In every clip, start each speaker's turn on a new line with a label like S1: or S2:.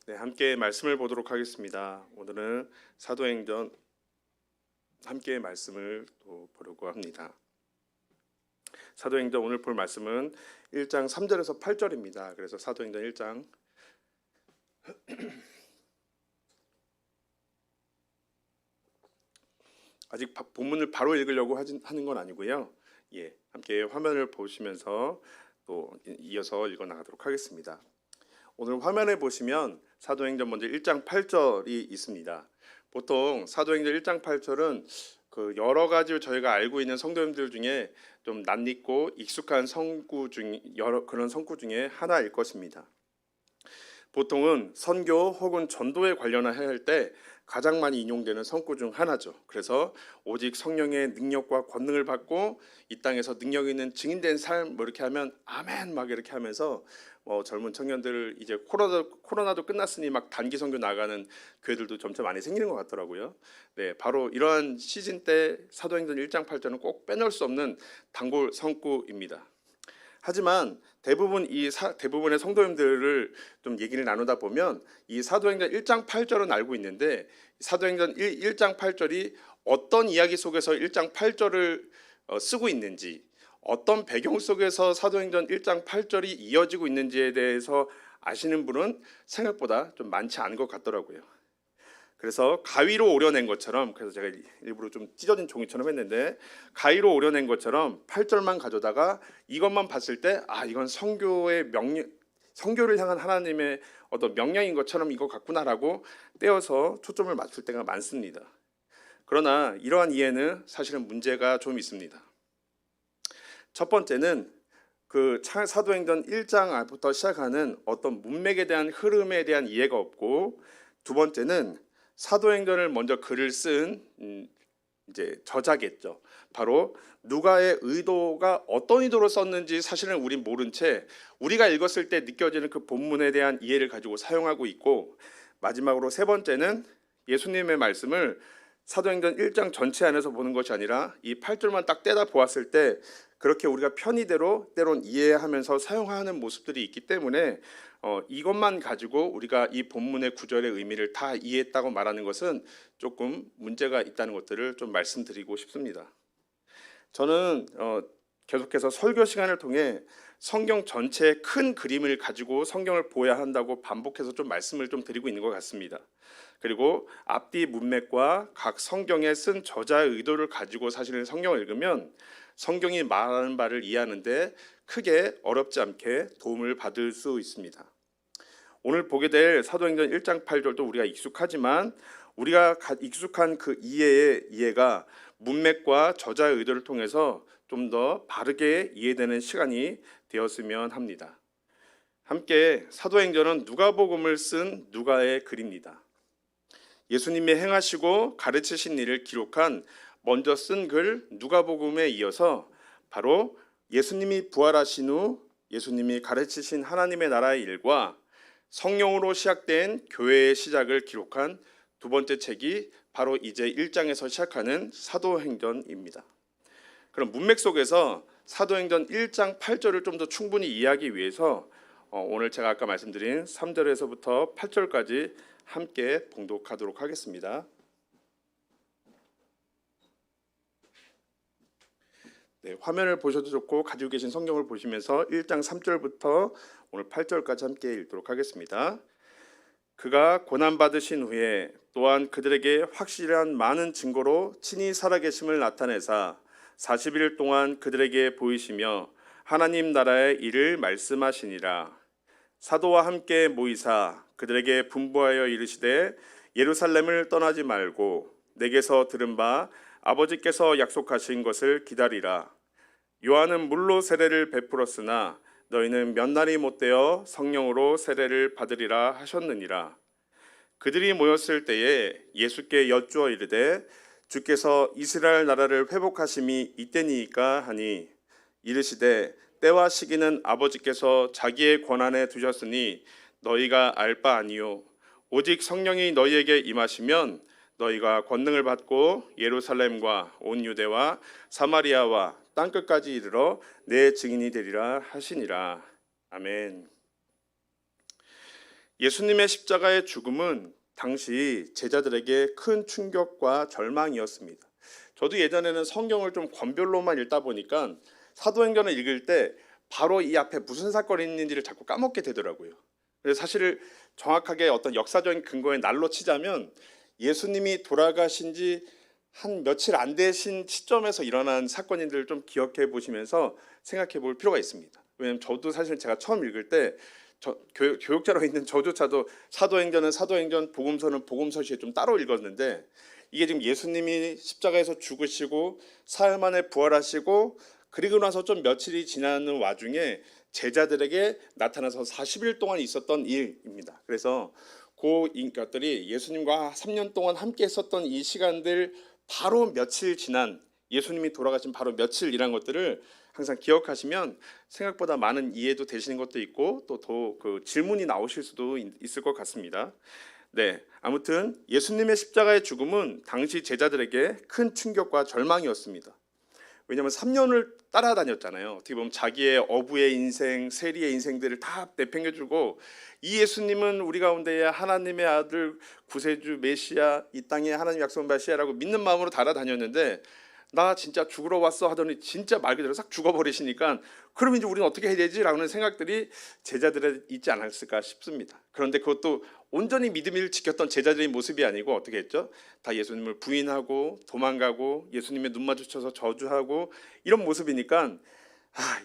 S1: 네, 함께 말씀을 보도록 하겠습니다. 오늘은 사도행전 함께 말씀을 또 보려고 합니다. 사도행전 오늘 볼 말씀은 1장 3절에서 8절입니다. 그래서 사도행전 1장 아직 본문을 바로 읽으려고 하는 건 아니고요. 함께 화면을 보시면서 또 이어서 읽어 나가도록 하겠습니다. 오늘 화면에 보시면 사도행전 먼저 1장 8절이 있습니다. 보통 사도행전 1장 8절은 그 여러 가지 저희가 알고 있는 성도님들 중에 좀 낯익고 익숙한 그런 성구 중에 하나일 것입니다. 보통은 선교 혹은 전도에 관련해야 할 때 가장 많이 인용되는 성구 중 하나죠. 그래서 오직 성령의 능력과 권능을 받고 이 땅에서 능력 있는 증인된 삶 이렇게 하면 아멘 막 이렇게 하면서 젊은 청년들 이제 코로나도 끝났으니 막 단기 선교 나가는 교회들도 점점 많이 생기는 것 같더라고요. 네, 바로 이러한 시즌 때 사도행전 1장 8절은 꼭 빼놓을 수 없는 단골 성구입니다. 하지만 대부분의 성도님들을 좀 얘기를 나누다 보면 이 사도행전 1장 8절은 알고 있는데 사도행전 1장 8절이 어떤 이야기 속에서 1장 8절을 쓰고 있는지, 어떤 배경 속에서 사도행전 1장 8절이 이어지고 있는지에 대해서 아시는 분은 생각보다 좀 많지 않은 것 같더라고요. 그래서 가위로 오려낸 것처럼, 그래서 제가 일부러 좀 찢어진 종이처럼 했는데 가위로 오려낸 것처럼 8절만 가져다가 이것만 봤을 때 이건 성교를 향한 하나님의 어떤 명령인 것처럼 이거 같구나라고 떼어서 초점을 맞출 때가 많습니다. 그러나 이러한 이해는 사실은 문제가 좀 있습니다. 첫 번째는 그 사도행전 1장부터 시작하는 어떤 문맥에 대한 흐름에 대한 이해가 없고, 두 번째는 사도행전을 먼저 글을 쓴 이제 저자겠죠. 바로 누가의 의도가 어떤 의도로 썼는지 사실은 우린 모른 채 우리가 읽었을 때 느껴지는 그 본문에 대한 이해를 가지고 사용하고 있고, 마지막으로 세 번째는 예수님의 말씀을 사도행전 1장 전체 안에서 보는 것이 아니라 이 8절만 딱 떼다 보았을 때 그렇게 우리가 편의대로 때론 이해하면서 사용하는 모습들이 있기 때문에 이것만 가지고 우리가 이 본문의 구절의 의미를 다 이해했다고 말하는 것은 조금 문제가 있다는 것들을 좀 말씀드리고 싶습니다. 저는 계속해서 설교 시간을 통해 성경 전체의 큰 그림을 가지고 성경을 보아야 한다고 반복해서 좀 말씀을 좀 드리고 있는 것 같습니다. 그리고 앞뒤 문맥과 각 성경에 쓴 저자의 의도를 가지고 사실은 성경을 읽으면 성경이 말하는 바를 이해하는데 크게 어렵지 않게 도움을 받을 수 있습니다. 오늘 보게 될 사도행전 1장 8절도 우리가 익숙하지만 우리가 익숙한 그 이해가 문맥과 저자의 의도를 통해서 좀 더 바르게 이해되는 시간이 되었으면 합니다. 함께 사도행전은 누가복음을 쓴 누가의 글입니다. 예수님이 행하시고 가르치신 일을 기록한 먼저 쓴 글 누가복음에 이어서 바로 예수님이 부활하신 후 예수님이 가르치신 하나님의 나라의 일과 성령으로 시작된 교회의 시작을 기록한 두 번째 책이 바로 이제 1장에서 시작하는 사도행전입니다. 그럼 문맥 속에서 사도행전 1장 8절을 좀 더 충분히 이해하기 위해서 오늘 제가 아까 말씀드린 3절에서부터 8절까지 함께 봉독하도록 하겠습니다. 네, 화면을 보셔도 좋고 가지고 계신 성경을 보시면서 1장 3절부터 오늘 8절까지 함께 읽도록 하겠습니다. 그가 고난받으신 후에 또한 그들에게 확실한 많은 증거로 친히 살아계심을 나타내사 40일 동안 그들에게 보이시며 하나님 나라의 일을 말씀하시니라. 사도와 함께 모이사 그들에게 분부하여 이르시되 예루살렘을 떠나지 말고 내게서 들은 바 아버지께서 약속하신 것을 기다리라. 요한은 물로 세례를 베풀었으나 너희는 몇 날이 못되어 성령으로 세례를 받으리라 하셨느니라. 그들이 모였을 때에 예수께 여쭈어 이르되 주께서 이스라엘 나라를 회복하심이 이때니이까 하니 이르시되 때와 시기는 아버지께서 자기의 권한에 두셨으니 너희가 알 바 아니요 오직 성령이 너희에게 임하시면 너희가 권능을 받고 예루살렘과 온 유대와 사마리아와 땅끝까지 이르러 내 증인이 되리라 하시니라. 아멘. 예수님의 십자가의 죽음은 당시 제자들에게 큰 충격과 절망이었습니다. 저도 예전에는 성경을 좀 권별로만 읽다 보니까 사도행전을 읽을 때 바로 이 앞에 무슨 사건이 있는지를 자꾸 까먹게 되더라고요. 그래서 사실 정확하게 어떤 역사적인 근거에 날로 치자면 예수님이 돌아가신 지 한 며칠 안 되신 시점에서 일어난 사건인들을 좀 기억해 보시면서 생각해 볼 필요가 있습니다. 왜냐하면 저도 사실 제가 처음 읽을 때 교육자로 있는 저조차도 사도행전은 사도행전, 복음서는 복음서시에 좀 따로 읽었는데 이게 지금 예수님이 십자가에서 죽으시고 사흘 만에 부활하시고 그리고 나서 좀 며칠이 지나는 와중에 제자들에게 나타나서 40일 동안 있었던 일입니다. 그래서 그 것들이 예수님과 3년 동안 함께 했었던 이 시간들 바로 며칠 지난 예수님이 돌아가신 바로 며칠이란 것들을 항상 기억하시면 생각보다 많은 이해도 되시는 것도 있고 또 더 그 질문이 나오실 수도 있을 것 같습니다. 네, 아무튼 예수님의 십자가의 죽음은 당시 제자들에게 큰 충격과 절망이었습니다. 왜냐하면 3년을 따라다녔잖아요. 어떻게 보면 자기의 어부의 인생, 세리의 인생들을 다 내팽겨주고 이 예수님은 우리 가운데에 하나님의 아들, 구세주, 메시아, 이 땅에 하나님 약속한 메시아라고 믿는 마음으로 따라다녔는데 나 진짜 죽으러 왔어 하더니 진짜 말 그대로 싹 죽어버리시니까 그럼 이제 우리는 어떻게 해야 되지? 라는 생각들이 제자들에 있지 않았을까 싶습니다. 그런데 그것도 온전히 믿음을 지켰던 제자들의 모습이 아니고 어떻게 했죠? 다 예수님을 부인하고 도망가고 예수님의 눈 마주쳐서 저주하고 이런 모습이니까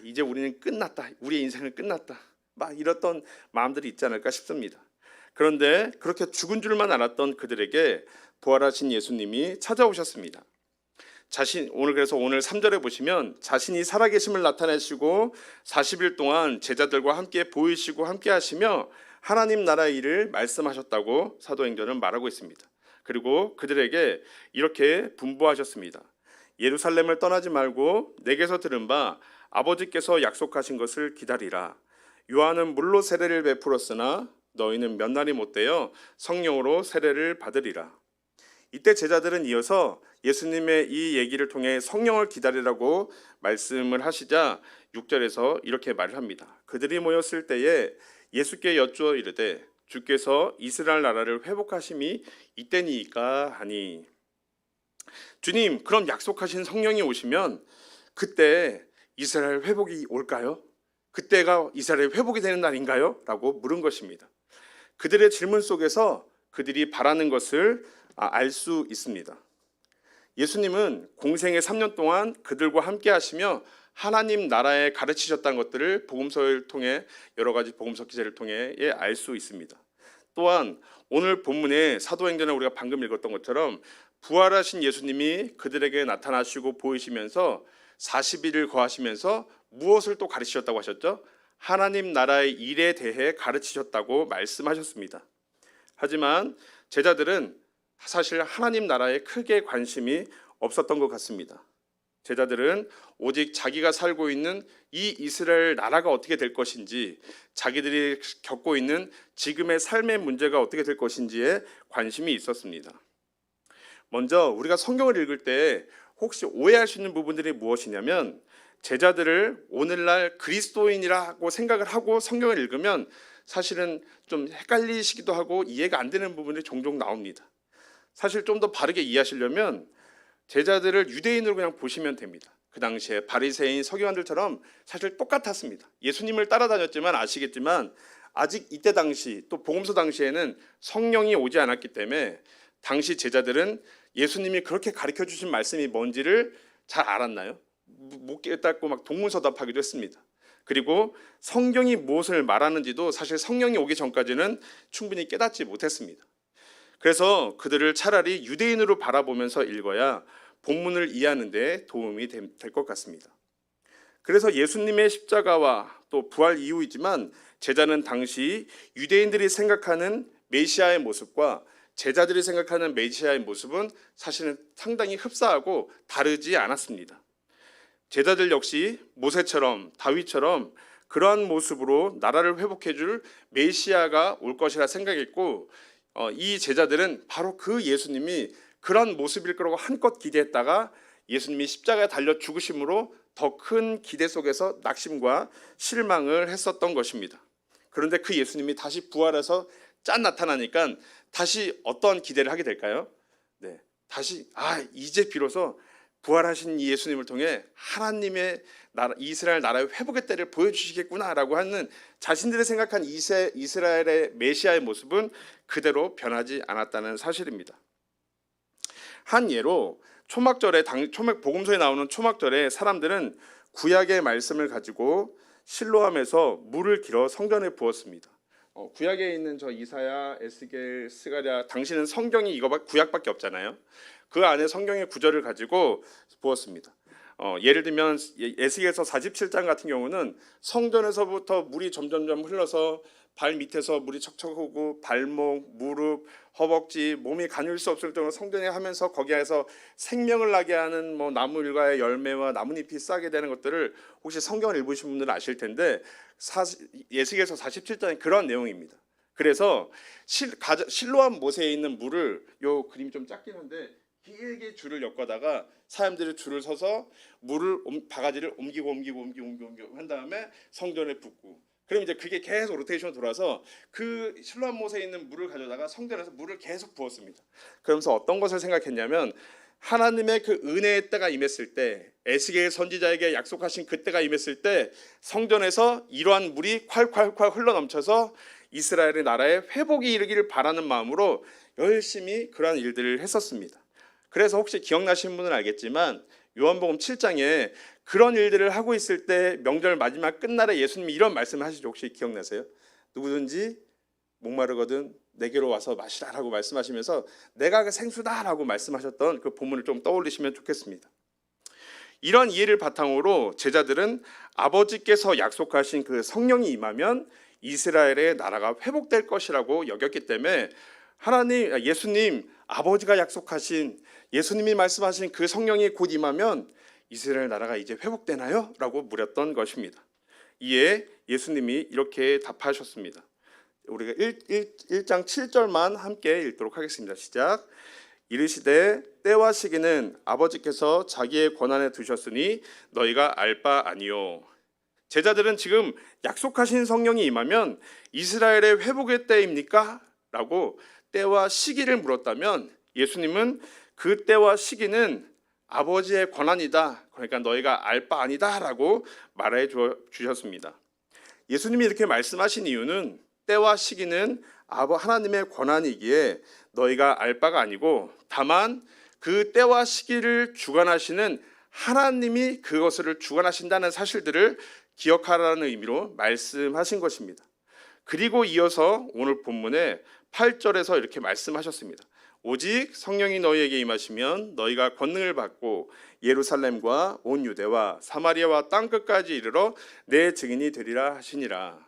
S1: 이제 우리는 끝났다. 우리의 인생은 끝났다. 막 이랬던 마음들이 있지 않을까 싶습니다. 그런데 그렇게 죽은 줄만 알았던 그들에게 부활하신 예수님이 찾아오셨습니다. 오늘 3절에 보시면 자신이 살아계심을 나타내시고 40일 동안 제자들과 함께 보이시고 함께 하시며 하나님 나라의 일을 말씀하셨다고 사도행전은 말하고 있습니다. 그리고 그들에게 이렇게 분부하셨습니다. 예루살렘을 떠나지 말고 내게서 들은 바 아버지께서 약속하신 것을 기다리라. 요한은 물로 세례를 베풀었으나 너희는 몇 날이 못되어 성령으로 세례를 받으리라. 이때 제자들은 이어서 예수님의 이 얘기를 통해 성령을 기다리라고 말씀을 하시자 6절에서 이렇게 말을 합니다. 그들이 모였을 때에 예수께 여쭈어 이르되 주께서 이스라엘 나라를 회복하심이 이때니이까 하니. 주님, 그럼 약속하신 성령이 오시면 그때 이스라엘 회복이 올까요? 그때가 이스라엘 회복이 되는 날인가요? 라고 물은 것입니다. 그들의 질문 속에서 그들이 바라는 것을 알 수 있습니다. 예수님은 공생의 3년 동안 그들과 함께 하시며 하나님 나라에 가르치셨다는 것들을 복음서를 통해 여러 가지 복음서 기자를 통해 알 수 있습니다. 또한 오늘 본문의 사도행전에 우리가 방금 읽었던 것처럼 부활하신 예수님이 그들에게 나타나시고 보이시면서 40일을 거하시면서 무엇을 또 가르치셨다고 하셨죠? 하나님 나라의 일에 대해 가르치셨다고 말씀하셨습니다. 하지만 제자들은 사실 하나님 나라에 크게 관심이 없었던 것 같습니다. 제자들은 오직 자기가 살고 있는 이 이스라엘 나라가 어떻게 될 것인지, 자기들이 겪고 있는 지금의 삶의 문제가 어떻게 될 것인지에 관심이 있었습니다. 먼저 우리가 성경을 읽을 때 혹시 오해할 수 있는 부분들이 무엇이냐면, 제자들을 오늘날 그리스도인이라고 생각을 하고 성경을 읽으면 사실은 좀 헷갈리시기도 하고 이해가 안 되는 부분이 종종 나옵니다. 사실 좀 더 바르게 이해하시려면 제자들을 유대인으로 그냥 보시면 됩니다. 그 당시에 바리새인, 서기관들처럼 사실 똑같았습니다. 예수님을 따라다녔지만 아시겠지만 아직 이때 당시 또 복음서 당시에는 성령이 오지 않았기 때문에 당시 제자들은 예수님이 그렇게 가르쳐 주신 말씀이 뭔지를 잘 알았나요? 못 깨닫고 막 동문서답하기도 했습니다. 그리고 성경이 무엇을 말하는지도 사실 성령이 오기 전까지는 충분히 깨닫지 못했습니다. 그래서 그들을 차라리 유대인으로 바라보면서 읽어야 본문을 이해하는 데 도움이 될 것 같습니다. 그래서 예수님의 십자가와 또 부활 이후이지만 제자는 당시 유대인들이 생각하는 메시아의 모습과 제자들이 생각하는 메시아의 모습은 사실은 상당히 흡사하고 다르지 않았습니다. 제자들 역시 모세처럼 다윗처럼 그러한 모습으로 나라를 회복해 줄 메시아가 올 것이라 생각했고, 이 제자들은 바로 그 예수님이 그런 모습일 거라고 한껏 기대했다가 예수님이 십자가에 달려 죽으심으로 더 큰 기대 속에서 낙심과 실망을 했었던 것입니다. 그런데 그 예수님이 다시 부활해서 짠 나타나니까 다시 어떤 기대를 하게 될까요? 네, 다시 이제 비로소 부활하신 이 예수님을 통해 하나님의 나라, 이스라엘 나라의 회복의 때를 보여주시겠구나라고 하는 자신들이 생각한 이스라엘의 메시아의 모습은 그대로 변하지 않았다는 사실입니다. 한 예로 초막절에 복음서에 나오는 초막절에 사람들은 구약의 말씀을 가지고 실로암에서 물을 길어 성전에 부었습니다. 구약에 있는 저 이사야, 에스겔, 스가랴, 당시는 성경이 구약밖에 없잖아요. 그 안에 성경의 구절을 가지고 부었습니다. 예를 들면 에스겔서 47장 같은 경우는 성전에서부터 물이 점점점 흘러서 발 밑에서 물이 척척 흐르고 발목, 무릎, 허벅지, 몸이 가눌 수 없을 정도로 성전에 하면서 거기에서 생명을 나게 하는 나무 일과의 열매와 나뭇잎이 싸게 되는 것들을 혹시 성경을 읽으신 분들은 아실 텐데 에스겔서 47장에 그런 내용입니다. 그래서 실로암 못에 있는 물을, 요 그림이 좀 작긴 한데 길게 줄을 엮어다가 사람들이 줄을 서서 물을 바가지를 옮기고 한 다음에 성전에 붓고, 그럼 이제 그게 계속 로테이션으로 돌아서 그 실로암 못에 있는 물을 가져다가 성전에서 물을 계속 부었습니다. 그러면서 어떤 것을 생각했냐면 하나님의 그 은혜의 때가 임했을 때, 에스겔 선지자에게 약속하신 그 때가 임했을 때 성전에서 이러한 물이 콸콸콸 흘러넘쳐서 이스라엘의 나라에 회복이 이르기를 바라는 마음으로 열심히 그러한 일들을 했었습니다. 그래서 혹시 기억나시는 분은 알겠지만 요한복음 7장에 그런 일들을 하고 있을 때 명절 마지막 끝날에 예수님이 이런 말씀을 하시죠. 혹시 기억나세요? 누구든지 목마르거든 내게로 와서 마시라라고 말씀하시면서 내가 그 생수다라고 말씀하셨던 그 본문을 좀 떠올리시면 좋겠습니다. 이런 이해를 바탕으로 제자들은 아버지께서 약속하신 그 성령이 임하면 이스라엘의 나라가 회복될 것이라고 여겼기 때문에 예수님, 아버지가 약속하신, 예수님이 말씀하신 그 성령이 곧 임하면 이스라엘 나라가 이제 회복되나요? 라고 물었던 것입니다. 이에 예수님이 이렇게 답하셨습니다. 우리가 1장 7절만 함께 읽도록 하겠습니다. 시작. 이르시되 때와 시기는 아버지께서 자기의 권한에 두셨으니 너희가 알 바 아니요. 제자들은 지금 약속하신 성령이 임하면 이스라엘의 회복의 때입니까? 라고 때와 시기를 물었다면 예수님은 그 때와 시기는 아버지의 권한이다, 그러니까 너희가 알 바 아니다 라고 말해 주셨습니다. 예수님이 이렇게 말씀하신 이유는 때와 시기는 하나님의 권한이기에 너희가 알 바가 아니고 다만 그 때와 시기를 주관하시는 하나님이 그것을 주관하신다는 사실들을 기억하라는 의미로 말씀하신 것입니다. 그리고 이어서 오늘 본문에 8절에서 이렇게 말씀하셨습니다. 오직 성령이 너희에게 임하시면 너희가 권능을 받고 예루살렘과 온 유대와 사마리아와 땅끝까지 이르러 내 증인이 되리라 하시니라.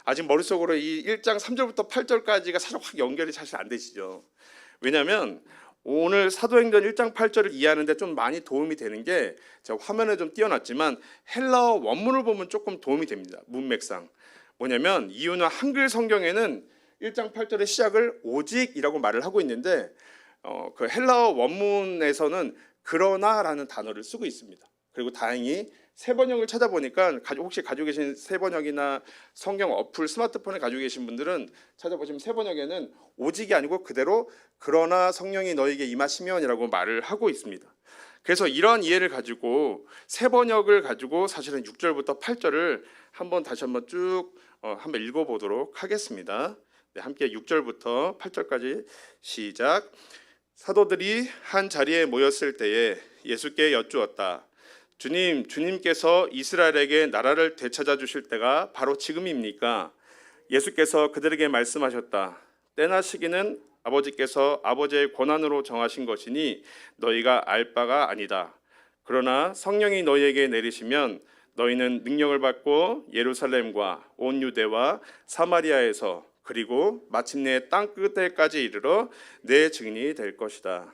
S1: 아직 머릿속으로 이 1장 3절부터 8절까지가 사실 확 연결이 사실 안 되시죠. 왜냐하면 오늘 사도행전 1장 8절을 이해하는데 좀 많이 도움이 되는 게 제가 화면에 좀 띄워놨지만 헬라어 원문을 보면 조금 도움이 됩니다. 문맥상. 뭐냐면 이유는 한글 성경에는 1장 8절의 시작을 오직이라고 말을 하고 있는데 그 헬라어 원문에서는 그러나라는 단어를 쓰고 있습니다. 그리고 다행히 세번역을 찾아보니까 혹시 가지고 계신 세번역이나 성경 어플 스마트폰을 가지고 계신 분들은 찾아보시면 세번역에는 오직이 아니고 그대로 그러나 성령이 너에게 임하시면이라고 말을 하고 있습니다. 그래서 이러한 이해를 가지고 세번역을 가지고 사실은 6절부터 8절을 다시 한번 쭉 한번 읽어보도록 하겠습니다. 네, 함께 6절부터 8절까지 시작. 사도들이 한 자리에 모였을 때에 예수께 여쭈었다. 주님께서 이스라엘에게 나라를 되찾아 주실 때가 바로 지금입니까? 예수께서 그들에게 말씀하셨다. 때나 시기는 아버지께서 아버지의 권한으로 정하신 것이니 너희가 알 바가 아니다. 그러나 성령이 너희에게 내리시면 너희는 능력을 받고 예루살렘과 온 유대와 사마리아에서 그리고 마침내 땅 끝에까지 이르러 내 증인이 될 것이다.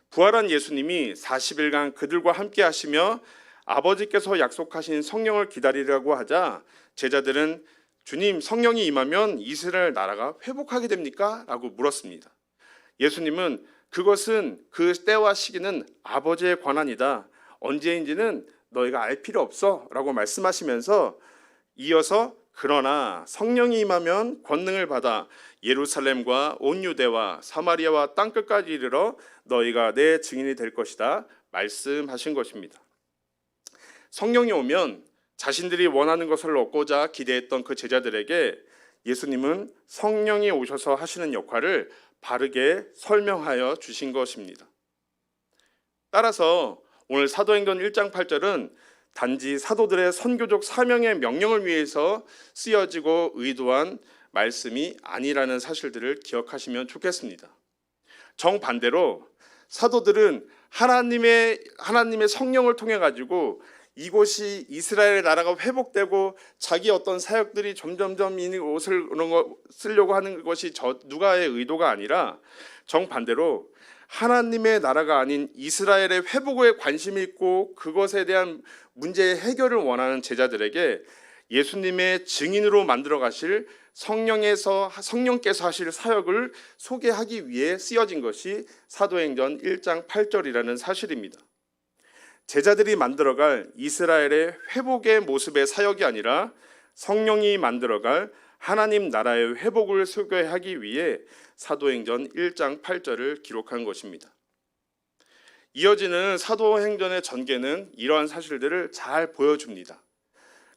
S1: 부활한 예수님이 40일간 그들과 함께 하시며 아버지께서 약속하신 성령을 기다리라고 하자 제자들은 주님, 성령이 임하면 이스라엘 나라가 회복하게 됩니까? 라고 물었습니다. 예수님은 그것은 그 때와 시기는 아버지의 권한이다. 언제인지는 너희가 알 필요 없어 라고 말씀하시면서 이어서 그러나 성령이 임하면 권능을 받아 예루살렘과 온 유대와 사마리아와 땅끝까지 이르러 너희가 내 증인이 될 것이다 말씀하신 것입니다. 성령이 오면 자신들이 원하는 것을 얻고자 기대했던 그 제자들에게 예수님은 성령이 오셔서 하시는 역할을 바르게 설명하여 주신 것입니다. 따라서 오늘 사도행전 1장 8절은 단지 사도들의 선교적 사명의 명령을 위해서 쓰여지고 의도한 말씀이 아니라는 사실들을 기억하시면 좋겠습니다. 정반대로 사도들은 하나님의 성령을 통해 가지고 이곳이 이스라엘의 나라가 회복되고 자기 어떤 사역들이 점점점 이 옷을 쓰려고 하는 것이 누가의 의도가 아니라 정반대로 하나님의 나라가 아닌 이스라엘의 회복에 관심이 있고 그것에 대한 문제의 해결을 원하는 제자들에게 예수님의 증인으로 만들어 가실 성령께서 하실 사역을 소개하기 위해 쓰여진 것이 사도행전 1장 8절이라는 사실입니다. 제자들이 만들어갈 이스라엘의 회복의 모습의 사역이 아니라 성령이 만들어갈 하나님 나라의 회복을 소개하기 위해 사도행전 1장 8절을 기록한 것입니다. 이어지는 사도행전의 전개는 이러한 사실들을 잘 보여줍니다.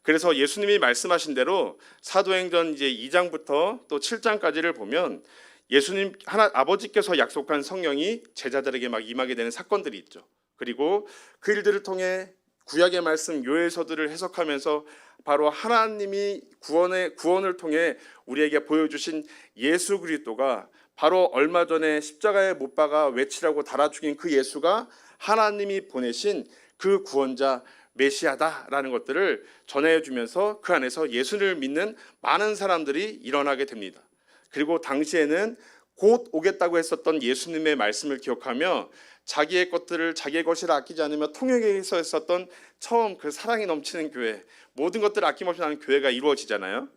S1: 그래서 예수님이 말씀하신 대로 사도행전 이제 2장부터 또 7장까지를 보면 예수님 아버지께서 약속한 성령이 제자들에게 막 임하게 되는 사건들이 있죠. 그리고 그 일들을 통해 구약의 말씀 요엘서들을 해석하면서 바로 하나님이 구원을 통해 우리에게 보여주신 예수 그리스도가 바로 얼마 전에 십자가에 못 박아 외치라고 달아 죽인 그 예수가 하나님이 보내신 그 구원자 메시아다라는 것들을 전해주면서 그 안에서 예수를 믿는 많은 사람들이 일어나게 됩니다. 그리고 당시에는 곧 오겠다고 했었던 예수님의 말씀을 기억하며 자기의 것들을 자기의 것이라 아끼지 않으며 통역에서 했었던 처음 그 사랑이 넘치는 교회, 모든 것들을 아낌없이 하는 교회가 이루어지잖아요.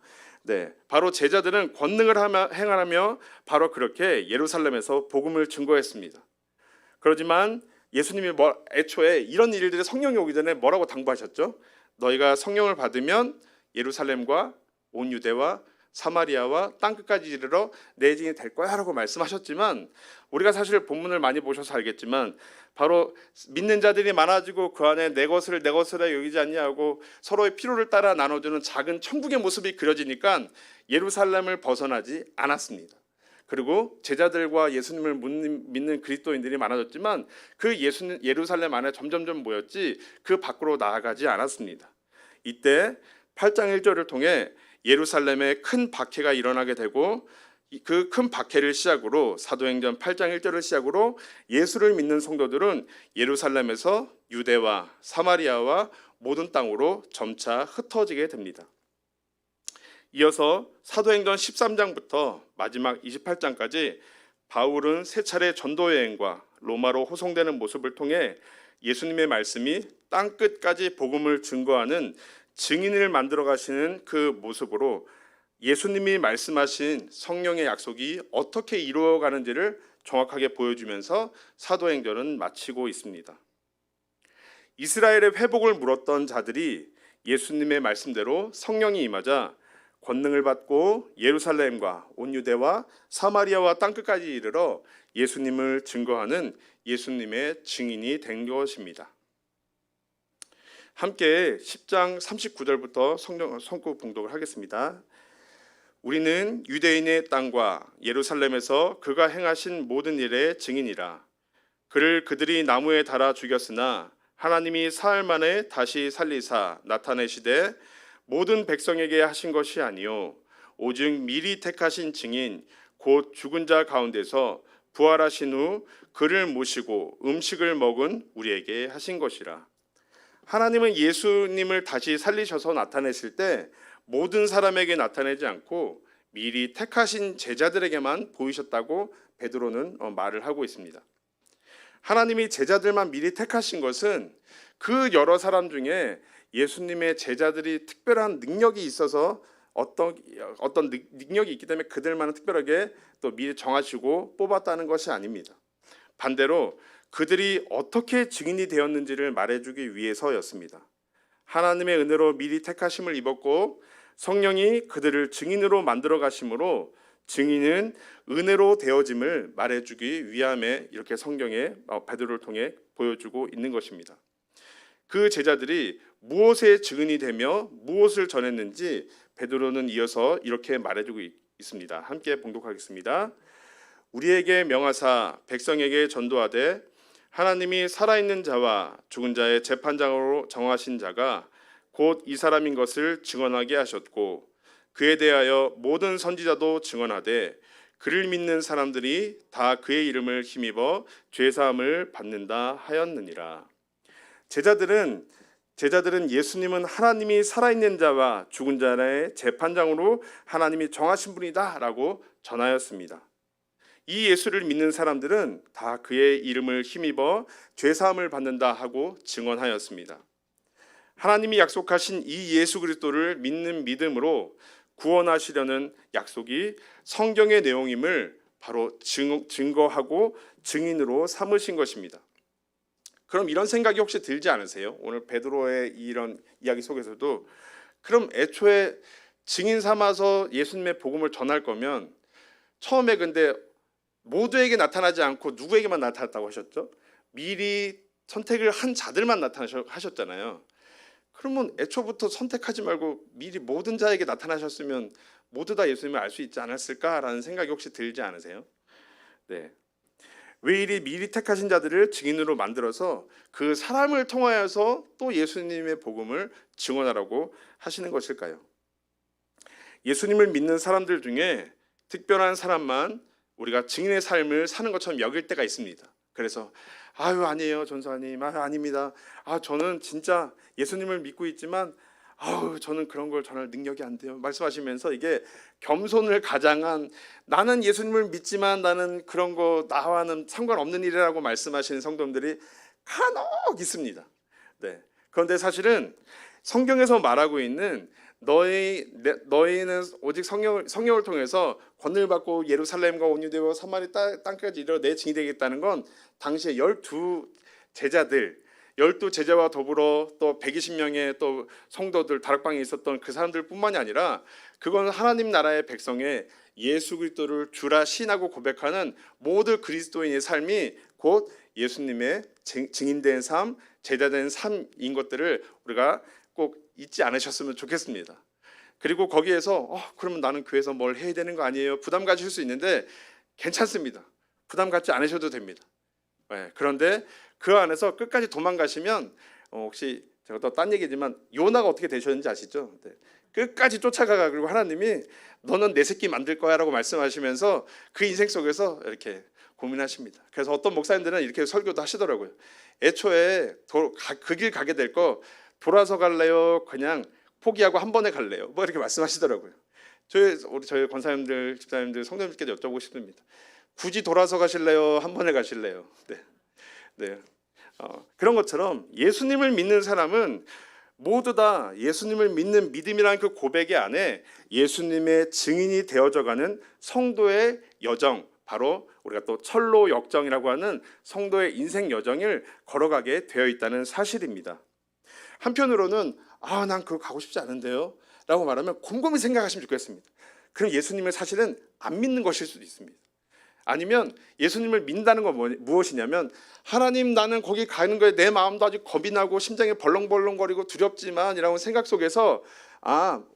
S1: 네, 바로 제자들은 권능을 행하며 바로 그렇게 예루살렘에서 복음을 증거했습니다. 그렇지만 예수님이 애초에 이런 일들이 성령이 오기 전에 뭐라고 당부하셨죠? 너희가 성령을 받으면 예루살렘과 온 유대와 사마리아와 땅끝까지 이르러 내 증인이 될 거야 라고 말씀하셨지만 우리가 사실 본문을 많이 보셔서 알겠지만 바로 믿는 자들이 많아지고 그 안에 내 것을 여기지 않냐고 서로의 필요를 따라 나눠주는 작은 천국의 모습이 그려지니까 예루살렘을 벗어나지 않았습니다. 그리고 제자들과 예수님을 믿는 그리스도인들이 많아졌지만 그 예루살렘 안에 점점점 모였지 그 밖으로 나아가지 않았습니다. 이때 8장 1절을 통해 예루살렘에 큰 박해가 일어나게 되고 그 큰 박해를 시작으로 사도행전 8장 1절을 시작으로 예수를 믿는 성도들은 예루살렘에서 유대와 사마리아와 모든 땅으로 점차 흩어지게 됩니다. 이어서 사도행전 13장부터 마지막 28장까지 바울은 세 차례 전도 여행과 로마로 호송되는 모습을 통해 예수님의 말씀이 땅끝까지 복음을 증거하는 증인을 만들어 가시는 그 모습으로 예수님이 말씀하신 성령의 약속이 어떻게 이루어가는지를 정확하게 보여주면서 사도행전은 마치고 있습니다. 이스라엘의 회복을 물었던 자들이 예수님의 말씀대로 성령이 임하자 권능을 받고 예루살렘과 온 유대와 사마리아와 땅끝까지 이르러 예수님을 증거하는 예수님의 증인이 된 것입니다. 함께 10장 39절부터 성구 봉독을 하겠습니다. 우리는 유대인의 땅과 예루살렘에서 그가 행하신 모든 일의 증인이라. 그를 그들이 나무에 달아 죽였으나 하나님이 사흘 만에 다시 살리사 나타내시되 모든 백성에게 하신 것이 아니요 오직 미리 택하신 증인 곧 죽은 자 가운데서 부활하신 후 그를 모시고 음식을 먹은 우리에게 하신 것이라. 하나님은 예수님을 다시 살리셔서 나타내실 때 모든 사람에게 나타내지 않고 미리 택하신 제자들에게만 보이셨다고 베드로는 말을 하고 있습니다. 하나님이 제자들만 미리 택하신 것은 그 여러 사람 중에 예수님의 제자들이 특별한 능력이 있어서 어떤 능력이 있기 때문에 그들만은 특별하게 또 미리 정하시고 뽑았다는 것이 아닙니다. 반대로 그들이 어떻게 증인이 되었는지를 말해주기 위해서였습니다. 하나님의 은혜로 미리 택하심을 입었고 성령이 그들을 증인으로 만들어 가심으로 증인은 은혜로 되어짐을 말해주기 위함에 이렇게 성경에 베드로를 통해 보여주고 있는 것입니다. 그 제자들이 무엇의 증인이 되며 무엇을 전했는지 베드로는 이어서 이렇게 말해주고 있습니다. 함께 봉독하겠습니다. 우리에게 명하사 백성에게 전도하되 하나님이 살아있는 자와 죽은 자의 재판장으로 정하신 자가 곧 이 사람인 것을 증언하게 하셨고 그에 대하여 모든 선지자도 증언하되 그를 믿는 사람들이 다 그의 이름을 힘입어 죄사함을 받는다 하였느니라. 제자들은 예수님은 하나님이 살아있는 자와 죽은 자의 재판장으로 하나님이 정하신 분이다라고 전하였습니다. 이 예수를 믿는 사람들은 다 그의 이름을 힘입어 죄사함을 받는다 하고 증언하였습니다. 하나님이 약속하신 이 예수 그리스도를 믿는 믿음으로 구원하시려는 약속이 성경의 내용임을 바로 증거하고 증인으로 삼으신 것입니다. 그럼 이런 생각이 혹시 들지 않으세요? 오늘 베드로의 이런 이야기 속에서도 그럼 애초에 증인 삼아서 예수님의 복음을 전할 거면 처음에 근데 모두에게 나타나지 않고 누구에게만 나타났다고 하셨죠? 미리 선택을 한 자들만 나타나셨잖아요. 그러면 애초부터 선택하지 말고 미리 모든 자에게 나타나셨으면 모두 다 예수님을 알 수 있지 않았을까라는 생각이 혹시 들지 않으세요? 네. 왜 이리 미리 택하신 자들을 증인으로 만들어서 그 사람을 통하여서 또 예수님의 복음을 증언하라고 하시는 것일까요? 예수님을 믿는 사람들 중에 특별한 사람만 우리가 증인의 삶을 사는 것처럼 여길 때가 있습니다. 그래서 아니에요 전사님, 아닙니다. 저는 진짜 예수님을 믿고 있지만 저는 그런 걸 전할 능력이 안 돼요. 말씀하시면서 이게 겸손을 가장한 나는 예수님을 믿지만 나는 그런 거 나와는 상관없는 일이라고 말씀하시는 성도들이 간혹 있습니다. 네. 그런데 사실은 성경에서 말하고 있는 너희는 오직 성령을 통해서 권능을 받고 예루살렘과 온유대와 사마리 땅까지 이르러 내 증인이 되겠다는 건 당시에 12 제자와 더불어 또 120명의 또 성도들 다락방에 있었던 그 사람들뿐만이 아니라 그건 하나님 나라의 백성의 예수 그리스도를 주라 시인하고 고백하는 모든 그리스도인의 삶이 곧 예수님의 증인된 삶, 제자된 삶인 것들을 우리가 꼭 잊지 않으셨으면 좋겠습니다. 그리고 거기에서 그러면 나는 교회에서 뭘 해야 되는 거 아니에요? 부담 가질 수 있는데 괜찮습니다. 부담 갖지 않으셔도 됩니다. 네, 그런데 그 안에서 끝까지 도망가시면 혹시 제가 또 딴 얘기지만 요나가 어떻게 되셨는지 아시죠? 네. 끝까지 쫓아가가 그리고 하나님이 너는 내 새끼 만들 거야 라고 말씀하시면서 그 인생 속에서 이렇게 고민하십니다. 그래서 어떤 목사님들은 이렇게 설교도 하시더라고요. 애초에 그 길 가게 될 거 돌아서 갈래요? 그냥 포기하고 한 번에 갈래요? 뭐 이렇게 말씀하시더라고요. 저희 권사님들, 집사님들, 성도님들께 여쭤보고 싶습니다. 굳이 돌아서 가실래요? 한 번에 가실래요? 네. 그런 것처럼 예수님을 믿는 사람은 모두 다 예수님을 믿는 믿음이라는 그 고백의 안에 예수님의 증인이 되어져가는 성도의 여정, 바로 우리가 또 철로 역정이라고 하는 성도의 인생 여정을 걸어가게 되어 있다는 사실입니다. 한편으로는 난 그거 가고 싶지 않은데요 라고 말하면 곰곰이 생각하시면 좋겠습니다. 그럼 예수님을 사실은 안 믿는 것일 수도 있습니다. 아니면 예수님을 믿는다는 건 무엇이냐면 하나님 나는 거기 가는 거에 내 마음도 아주 겁이 나고 심장이 벌렁벌렁거리고 두렵지만 이라는 생각 속에서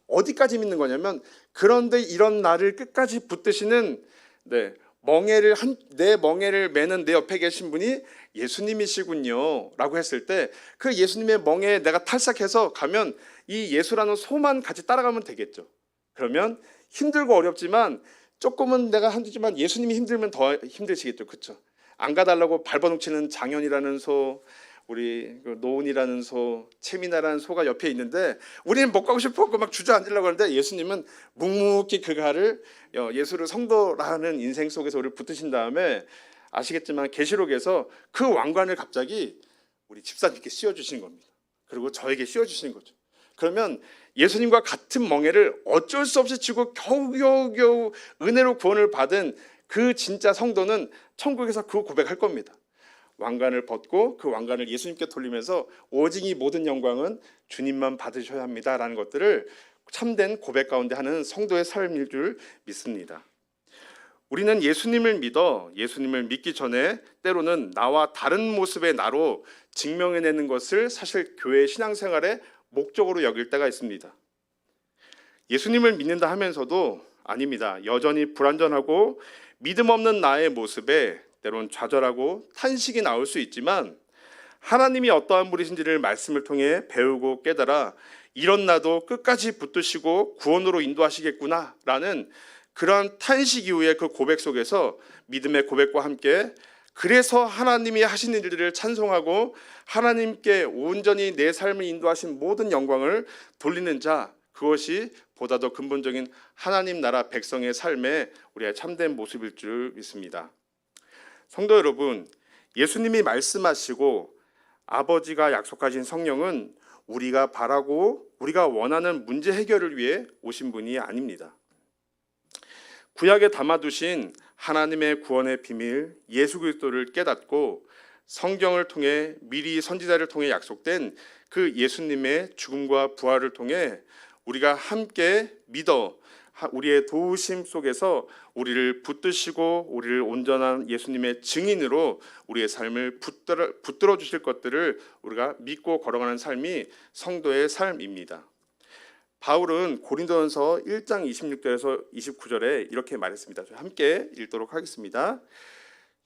S1: 어디까지 믿는 거냐면 그런데 이런 나를 끝까지 붙드시는 내 멍에를 매는 내 옆에 계신 분이 예수님이시군요 라고 했을 때 그 예수님의 멍에 내가 탈삭해서 가면 이 예수라는 소만 같이 따라가면 되겠죠. 그러면 힘들고 어렵지만 조금은 내가 힘들지만 예수님이 힘들면 더 힘드시겠죠. 그렇죠? 안 가달라고 발버둥치는 장현이라는 소, 우리 노은이라는 소, 채미나라는 소가 옆에 있는데 우리는 못 가고 싶어 막 주저앉으려고 하는데 예수님은 묵묵히 그 가를 예수를 성도라는 인생 속에서 우리를 붙드신 다음에 아시겠지만 계시록에서 그 왕관을 갑자기 우리 집사님께 씌워주시는 겁니다. 그리고 저에게 씌워주시는 거죠. 그러면 예수님과 같은 멍에를 어쩔 수 없이 지고 겨우겨우 은혜로 구원을 받은 그 진짜 성도는 천국에서 그 고백할 겁니다. 왕관을 벗고 그 왕관을 예수님께 돌리면서 오직 이 모든 영광은 주님만 받으셔야 합니다라는 것들을 참된 고백 가운데 하는 성도의 삶일 줄 믿습니다. 우리는 예수님을 믿어 예수님을 믿기 전에 때로는 나와 다른 모습의 나로 증명해내는 것을 사실 교회 신앙생활의 목적으로 여길 때가 있습니다. 예수님을 믿는다 하면서도 아닙니다. 여전히 불완전하고 믿음 없는 나의 모습에 때론 좌절하고 탄식이 나올 수 있지만 하나님이 어떠한 분이신지를 말씀을 통해 배우고 깨달아 이런 나도 끝까지 붙드시고 구원으로 인도하시겠구나라는 그러한 탄식 이후의 그 고백 속에서 믿음의 고백과 함께 그래서 하나님이 하신 일들을 찬송하고 하나님께 온전히 내 삶을 인도하신 모든 영광을 돌리는 자, 그것이 보다 더 근본적인 하나님 나라 백성의 삶의 우리의 참된 모습일 줄 믿습니다. 성도 여러분, 예수님이 말씀하시고 아버지가 약속하신 성령은 우리가 바라고 우리가 원하는 문제 해결을 위해 오신 분이 아닙니다. 구약에 담아두신 하나님의 구원의 비밀 예수 그리스도를 깨닫고 성경을 통해 미리 선지자를 통해 약속된 그 예수님의 죽음과 부활을 통해 우리가 함께 믿어 우리의 도우심 속에서 우리를 붙드시고 우리를 온전한 예수님의 증인으로 우리의 삶을 붙들어 주실 것들을 우리가 믿고 걸어가는 삶이 성도의 삶입니다. 바울은 고린도전서 1장 26절에서 29절에 이렇게 말했습니다. 함께 읽도록 하겠습니다.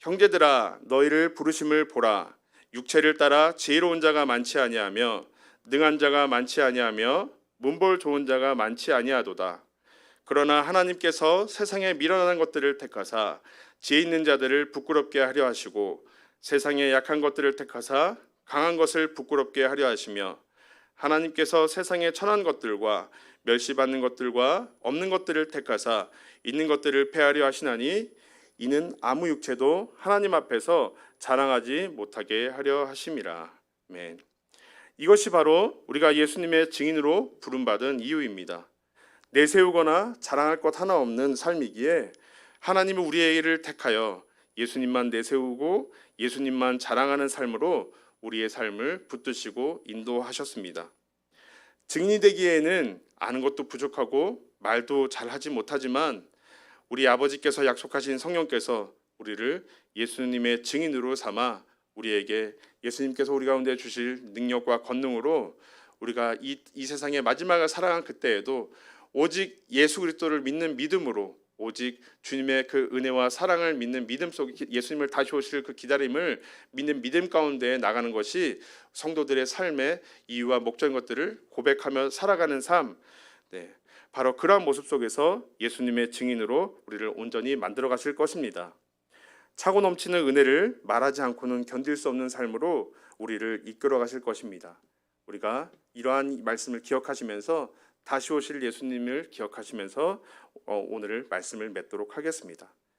S1: 형제들아 너희를 부르심을 보라. 육체를 따라 지혜로운 자가 많지 아니하며 능한 자가 많지 아니하며 문벌 좋은 자가 많지 아니하도다. 그러나 하나님께서 세상에 미련한 것들을 택하사 지혜 있는 자들을 부끄럽게 하려 하시고 세상에 약한 것들을 택하사 강한 것을 부끄럽게 하려 하시며 하나님께서 세상에 천한 것들과 멸시받는 것들과 없는 것들을 택하사 있는 것들을 폐하려 하시나니 이는 아무 육체도 하나님 앞에서 자랑하지 못하게 하려 하심이라. 아멘. 이것이 바로 우리가 예수님의 증인으로 부름받은 이유입니다. 내세우거나 자랑할 것 하나 없는 삶이기에 하나님은 우리를 택하여 예수님만 내세우고 예수님만 자랑하는 삶으로 우리의 삶을 붙드시고 인도하셨습니다. 증인이 되기에는 아는 것도 부족하고 말도 잘하지 못하지만 우리 아버지께서 약속하신 성령께서 우리를 예수님의 증인으로 삼아 우리에게 예수님께서 우리 가운데 주실 능력과 권능으로 우리가 이 세상의 마지막을 살아간 그때에도 오직 예수 그리스도를 믿는 믿음으로 오직 주님의 그 은혜와 사랑을 믿는 믿음 속에 예수님을 다시 오실 그 기다림을 믿는 믿음 가운데 나가는 것이 성도들의 삶의 이유와 목적인 것들을 고백하며 살아가는 삶, 바로 그러한 모습 속에서 예수님의 증인으로 우리를 온전히 만들어 가실 것입니다. 차고 넘치는 은혜를 말하지 않고는 견딜 수 없는 삶으로 우리를 이끌어 가실 것입니다. 우리가 이러한 말씀을 기억하시면서 다시 오실 예수님을 기억하시면서 오늘 말씀을 맺도록 하겠습니다.